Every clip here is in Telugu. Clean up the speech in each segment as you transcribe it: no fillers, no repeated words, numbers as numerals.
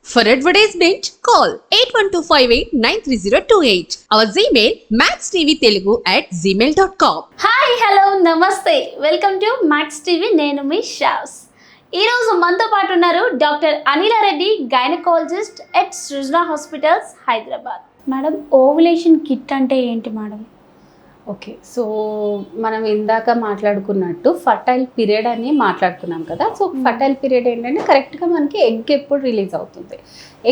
For advertisement, call 8125893028. Our Gmail maxtvtelugu@gmail.com. Hi hello నమస్తే, వెల్కమ్ టు మ్యాక్స్ టీవీ. నేను మీ షాస్. ఈరోజు మనతో పాటు ఉన్నారు doctor Anila Reddy, gynaecologist at Srujana hospitals, Hyderabad. Madam, ovulation kit అంటే ఏంటి మేడం? ఓకే, సో మనం ఇందాక మాట్లాడుకున్నట్టు ఫర్టైల్ పీరియడ్ అని మాట్లాడుకున్నాం కదా. సో ఫర్టైల్ పీరియడ్ ఏంటంటే కరెక్ట్గా మనకి ఎగ్ ఎప్పుడు రిలీజ్ అవుతుంది,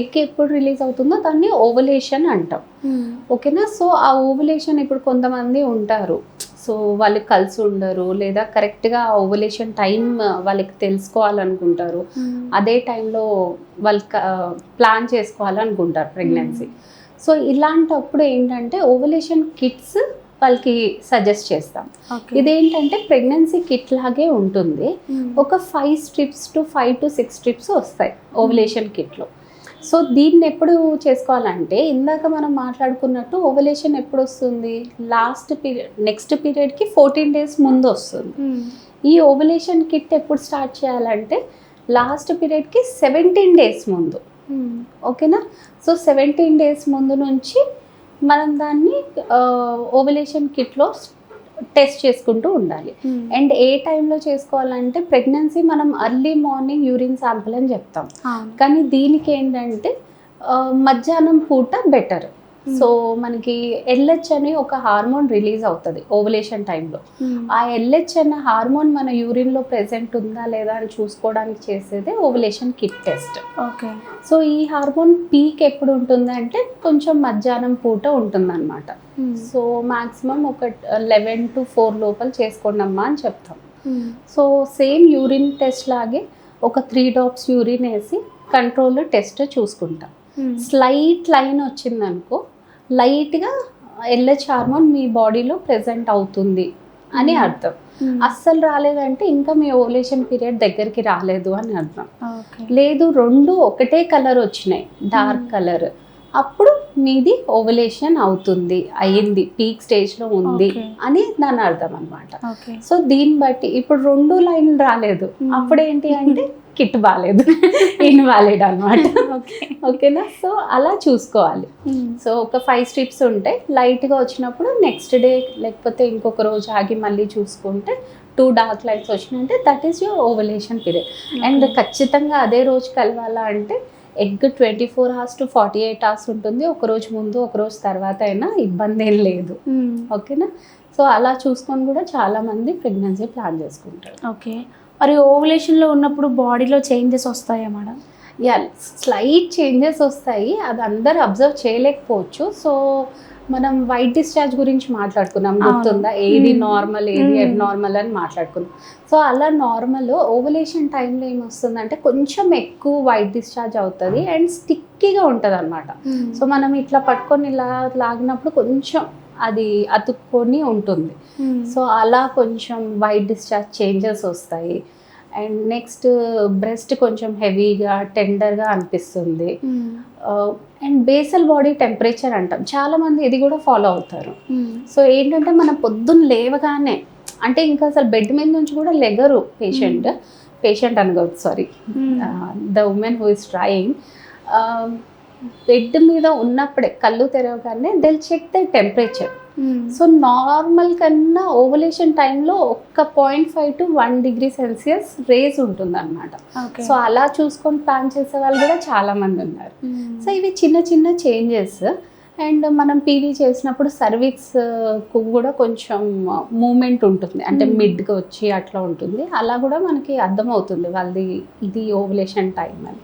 ఎగ్ ఎప్పుడు రిలీజ్ అవుతుందో దాన్ని ఓవులేషన్ అంటాం. ఓకేనా. సో ఆ ఓవులేషన్ ఇప్పుడు కొంతమంది ఉంటారు, సో వాళ్ళు కలిసి ఉండరు, లేదా కరెక్ట్గా ఓవులేషన్ టైం వాళ్ళకి తెలుసుకోవాలనుకుంటారు, అదే టైంలో వాళ్ళు ప్లాన్ చేసుకోవాలనుకుంటారు ప్రెగ్నెన్సీ. సో ఇలాంటప్పుడు ఏంటంటే ఓవులేషన్ కిట్స్ వాళ్ళకి సజెస్ట్ చేస్తాం. ఇదేంటంటే ప్రెగ్నెన్సీ కిట్ లాగే ఉంటుంది. ఒక 5 స్ట్రిప్స్ టు 5 to 6 స్ట్రిప్స్ వస్తాయి ఓవులేషన్ కిట్లో. సో దీన్ని ఎప్పుడు చేసుకోవాలంటే ఇందాక మనం మాట్లాడుకున్నట్టు ఓవులేషన్ ఎప్పుడు వస్తుంది, లాస్ట్ పీరియడ్ నెక్స్ట్ పీరియడ్కి 14 days ముందు వస్తుంది. ఈ ఓవులేషన్ కిట్ ఎప్పుడు స్టార్ట్ చేయాలంటే లాస్ట్ పీరియడ్కి 17 days ముందు. ఓకేనా. సో 17 days ముందు నుంచి మనం దాన్ని ఓవులేషన్ కిట్లో టెస్ట్ చేసుకుంటూ ఉండాలి. అండ్ ఏ టైంలో చేసుకోవాలంటే ప్రెగ్నెన్సీ మనం అర్లీ మార్నింగ్ యూరిన్ శాంపుల్ అని చెప్తాం, కానీ దీనికి ఏంటంటే మధ్యాహ్నం పూట బెటర్. సో మనకి ఎల్హెచ్ అనే ఒక హార్మోన్ రిలీజ్ అవుతుంది ఓవులేషన్ టైంలో. ఆ ఎల్హెచ్ అనే హార్మోన్ మన యూరిన్లో ప్రెసెంట్ ఉందా లేదా అని చూసుకోవడానికి చేసేదే ovulation kit test. Okay. So ఈ హార్మోన్ పీక్ ఎప్పుడు ఉంటుంది అంటే కొంచెం మధ్యాహ్నం పూట ఉంటుందన్నమాట. సో మ్యాక్సిమం ఒక 11 to 4 లోపల చేసుకోండి అమ్మా అని చెప్తాం. సో సేమ్ యూరిన్ టెస్ట్ లాగే ఒక 3 drops యూరిన్ వేసి కంట్రోల్ టెస్ట్ చూసుకుంటాం. స్లైట్ లైన్ వచ్చిందనుకో లైట్గా ఎల్హెచ్ హార్మోన్ మీ బాడీలో ప్రెజెంట్ అవుతుంది అని అర్థం. అస్సలు రాలేదంటే ఇంకా మీ ఓవులేషన్ పీరియడ్ దగ్గరికి రాలేదు అని అర్థం. లేదు రెండు ఒకటే కలర్ వచ్చినాయి, డార్క్ కలర్, అప్పుడు మీది ఓవులేషన్ అవుతుంది, అయ్యింది, పీక్ స్టేజ్లో ఉంది అని దాని అర్థం అనమాట. సో దీన్ని బట్టి ఇప్పుడు 2 లైన్లు రాలేదు, అప్పుడు ఏంటి అంటే కిట్ బాగాలేదు, ఇన్వాలిడ్ అనమాట. ఓకేనా. సో అలా చూసుకోవాలి. సో ఒక 5 స్ట్రిప్స్ ఉంటాయి, లైట్గా వచ్చినప్పుడు నెక్స్ట్ డే లేకపోతే ఇంకొక రోజు ఆగి మళ్ళీ చూసుకుంటే 2 డార్క్ లైన్స్ వచ్చినాయంటే that is your ovulation period. And ఖచ్చితంగా అదే రోజు కలవాలా అంటే ఎగ్ 24 hours to 48 hours ఉంటుంది, ఒకరోజు ముందు ఒకరోజు తర్వాత అయినా ఇబ్బంది ఏం లేదు. ఓకేనా. సో అలా చూసుకొని కూడా చాలామంది ప్రెగ్నెన్సీ ప్లాన్ చేసుకుంటారు. ఓకే. మరి ఓవులేషన్లో ఉన్నప్పుడు బాడీలో చేంజెస్ వస్తాయా మేడం? యా, స్లైట్ చేంజెస్ వస్తాయి, అది అందరు అబ్జర్వ్ చేయలేకపోవచ్చు. సో మనం వైట్ డిశ్చార్జ్ గురించి మాట్లాడుకున్నాం, గుర్తుందా? ఏది నార్మల్ ఏది అబ్నార్మల్ అని మాట్లాడుకున్నాం. సో అలా నార్మల్ ఓవులేషన్ టైంలో ఏమొస్తుందంటే కొంచెం ఎక్కువ వైట్ డిశ్చార్జ్ అవుతుంది అండ్ స్టిక్కీగా ఉంటుంది అనమాట. సో మనం ఇట్లా పట్టుకొని ఇలా లాగినప్పుడు కొంచెం అది అతుక్కొని ఉంటుంది. సో అలా కొంచెం వైట్ డిశ్చార్జ్ చేంజెస్ వస్తాయి. అండ్ నెక్స్ట్ బ్రెస్ట్ కొంచెం హెవీగా టెండర్గా అనిపిస్తుంది. అండ్ బేసల్ బాడీ టెంపరేచర్ అంటాం, చాలామంది ఇది కూడా ఫాలో అవుతారు. సో ఏంటంటే మనం పొద్దున్న లేవగానే అంటే ఇంకా అసలు బెడ్ మీద నుంచి కూడా లెగరు పేషెంట్ అనుకోవచ్చు, sorry, the women who is trying. Bed మీద ఉన్నప్పుడే కళ్ళు తెరవగానే దిల్ check the temperature. So normal కన్నా ఓవులేషన్ టైంలో ఒక్క 0.5 to 1 degree Celsius రేజ్ ఉంటుంది అనమాట. సో అలా చూసుకొని ప్లాన్ చేసే వాళ్ళు కూడా చాలామంది ఉన్నారు. సో ఇవి చిన్న చిన్న చేంజెస్. అండ్ మనం పీవీ చేసినప్పుడు సర్వీక్స్ కూడా కొంచెం మూమెంట్ ఉంటుంది, అంటే మిడ్గా వచ్చి అట్లా ఉంటుంది. అలా కూడా మనకి అర్థమవుతుంది వాళ్ళది ఇది ఓవులేషన్ టైం అని.